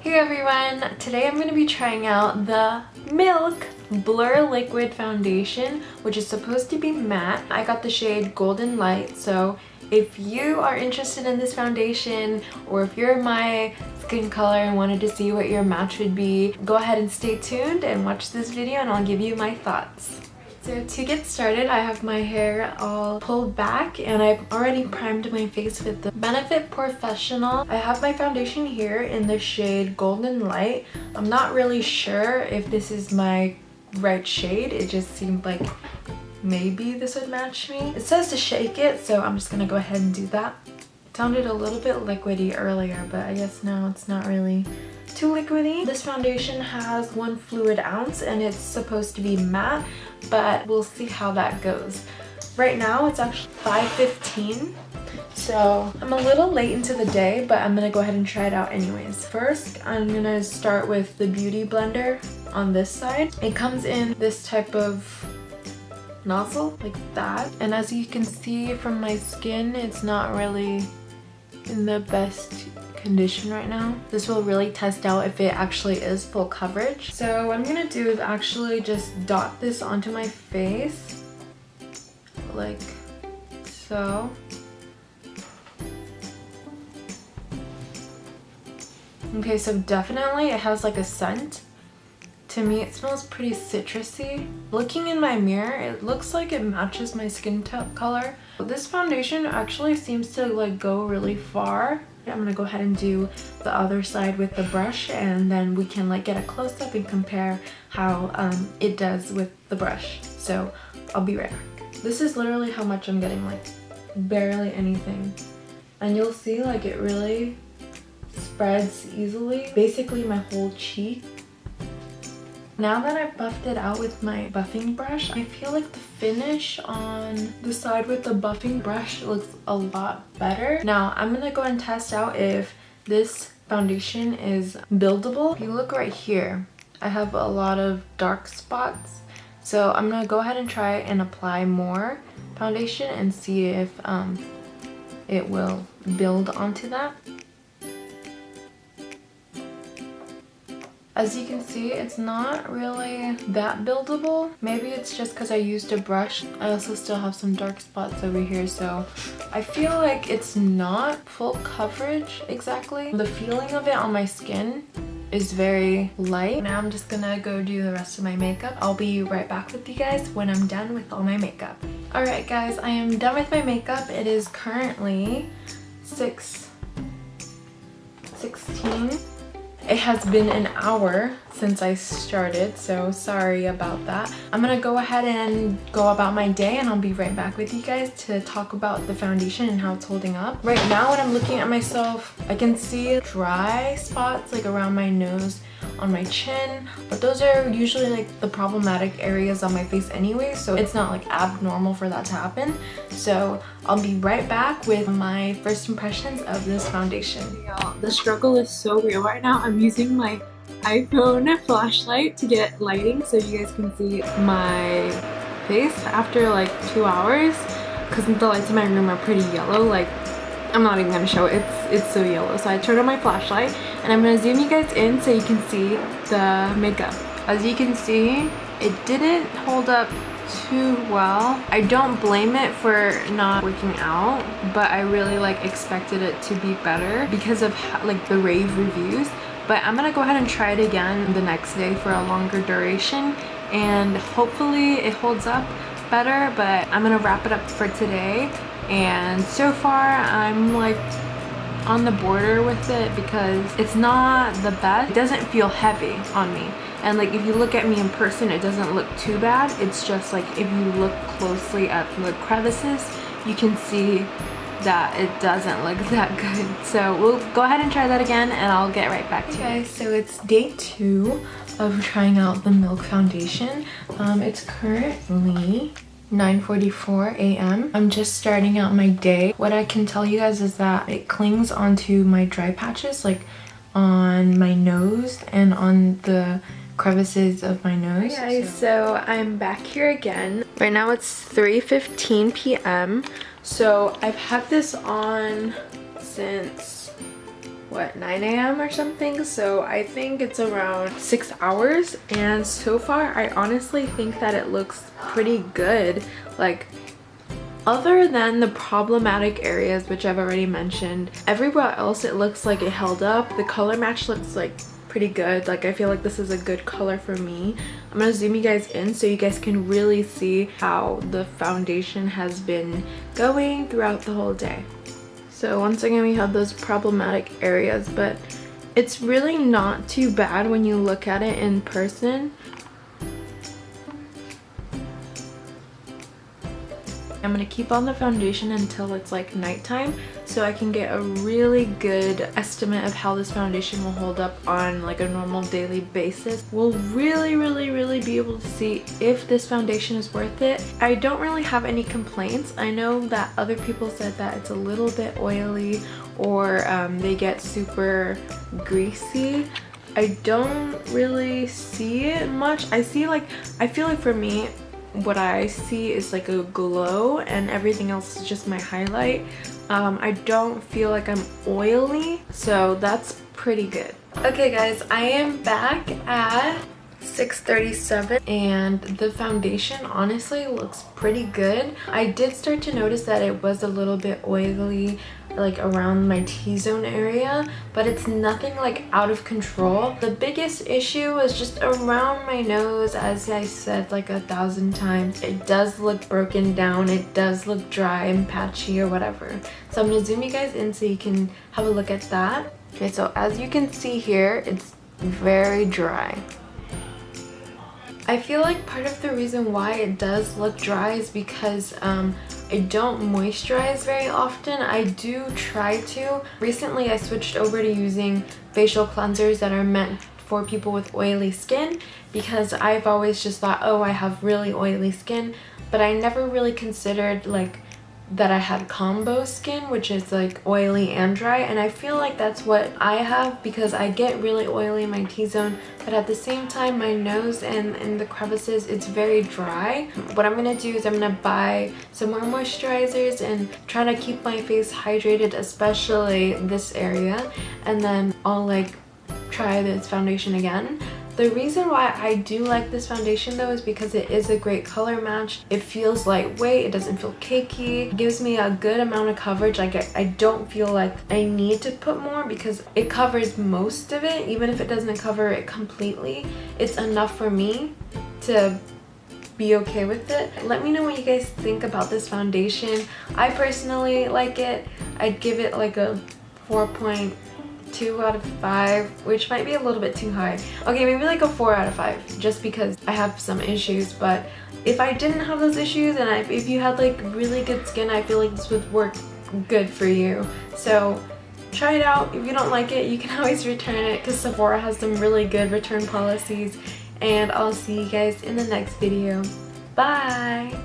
Hey everyone! Today I'm going to be trying out the Milk Blur Liquid Foundation, which is supposed to be matte. I got the shade Golden Light, so if you are interested in this foundation or if you're my skin color and wanted to see what your match would be, go ahead and stay tuned and watch this video and I'll give you my thoughts. So to get started, I have my hair all pulled back and I've already primed my face with the Benefit Professional. I have my foundation here in the shade Golden Light. I'm not really sure if this is my right shade. It just seemed like maybe this would match me. It says to shake it, so I'm just gonna go ahead and do that. It sounded a little bit liquidy earlier, but I guess now it's not really too liquidy. This foundation has 1 fluid ounce and it's supposed to be matte, but we'll see how that goes. Right now it's actually 5:15, so I'm a little late into the day, but I'm gonna go ahead and try it out anyways. First, I'm gonna start with the Beauty Blender on this side. It comes in this type of nozzle like that, and as you can see from my skin, it's not really in the best condition right now. This will really test out if it actually is full coverage. So what I'm gonna do is actually just dot this onto my face like so. Okay, so definitely it has like a scent. To me it smells pretty citrusy. Looking in my mirror, it looks like it matches my skin color. This foundation actually seems to like go really far. I'm gonna go ahead and do the other side with the brush, and then we can like get a close-up and compare how it does with the brush. So I'll be right back. This is literally how much I'm getting, like barely anything. And you'll see like it really spreads easily. Basically my whole cheek. Now that I've buffed it out with my buffing brush, I feel like the finish on the side with the buffing brush looks a lot better. Now I'm gonna go and test out if this foundation is buildable. If you look right here, I have a lot of dark spots. So I'm gonna go ahead and try and apply more foundation and see if it will build onto that. As you can see, it's not really that buildable. Maybe it's just because I used a brush. I also still have some dark spots over here, so I feel like it's not full coverage exactly. The feeling of it on my skin is very light. Now I'm just gonna go do the rest of my makeup. I'll be right back with you guys when I'm done with all my makeup. Alright guys, I am done with my makeup. It is currently 6:16. It has been an hour since I started, so sorry about that. I'm gonna go ahead and go about my day and I'll be right back with you guys to talk about the foundation and how it's holding up. Right now when I'm looking at myself, I can see dry spots like around my nose, on my chin, but those are usually like the problematic areas on my face anyway, so it's not like abnormal for that to happen. So I'll be right back with my first impressions of this foundation. Y'all, the struggle is so real right now. I'm using my iPhone flashlight to get lighting so you guys can see my face after like 2 hours, because the lights in my room are pretty yellow. Like, I'm not even gonna show it. It's so yellow. So I turned on my flashlight and I'm gonna zoom you guys in so you can see the makeup. As you can see, it didn't hold up too well. I don't blame it for not working out, but I really like expected it to be better because of like the rave reviews. But I'm gonna go ahead and try it again the next day for a longer duration and hopefully it holds up better. But I'm gonna wrap it up for today. And so far I'm like on the border with it because it's not the best. It doesn't feel heavy on me, and like if you look at me in person, it doesn't look too bad. It's just like if you look closely at the crevices, you can see that it doesn't look that good. So we'll go ahead and try that again and I'll get right back to you guys. So it's day 2 of trying out the Milk foundation. It's currently 9:44 a.m. I'm just starting out my day. What I can tell you guys is that it clings onto my dry patches, like on my nose and on the crevices of my nose. Hey guys, so I'm back here again. Right now it's 3:15 p.m. So I've had this on since what, 9 a.m. or something, so I think it's around 6 hours, and so far I honestly think that it looks pretty good. Like, other than the problematic areas, which I've already mentioned, everywhere else it looks like it held up. The color match looks like pretty good. Like, I feel like this is a good color for me. I'm gonna zoom you guys in so you guys can really see how the foundation has been going throughout the whole day. So once again, we have those problematic areas, but it's really not too bad when you look at it in person. I'm gonna keep on the foundation until it's like nighttime so I can get a really good estimate of how this foundation will hold up on like a normal daily basis. We'll really be able to see if this foundation is worth it. I don't really have any complaints. I know that other people said that it's a little bit oily or they get super greasy. I don't really see it much. I feel like for me, what I see is like a glow and everything else is just my highlight. I don't feel like I'm oily, so that's pretty good. Okay guys, I am back at 6:37 and the foundation honestly looks pretty good. I did start to notice that it was a little bit oily like around my T-zone area, but it's nothing like out of control. The biggest issue was just around my nose, as I said like 1,000 times. It does look broken down, it does look dry and patchy or whatever. So I'm gonna zoom you guys in so you can have a look at that. Okay, so as you can see here, it's very dry. I feel like part of the reason why it does look dry is because I don't moisturize very often. I do try to. Recently I switched over to using facial cleansers that are meant for people with oily skin because I've always just thought, oh, I have really oily skin, but I never really considered like that I had combo skin, which is like oily and dry, and I feel like that's what I have because I get really oily in my T-zone, but at the same time my nose and the crevices, it's very dry. What I'm gonna do is I'm gonna buy some more moisturizers and try to keep my face hydrated, especially this area, and then I'll like try this foundation again. The reason why I do like this foundation though is because it is a great color match. It feels lightweight, it doesn't feel cakey, it gives me a good amount of coverage. Like I don't feel like I need to put more because it covers most of it. Even if it doesn't cover it completely, it's enough for me to be okay with it. Let me know what you guys think about this foundation. I personally like it. I'd give it like a 4.2 out of 5, which might be a little bit too high. Okay, maybe like a 4 out of 5, just because I have some issues. But if I didn't have those issues and if you had like really good skin, I feel like this would work good for you. So try it out. If you don't like it, you can always return it because Sephora has some really good return policies. And I'll see you guys in the next video. Bye!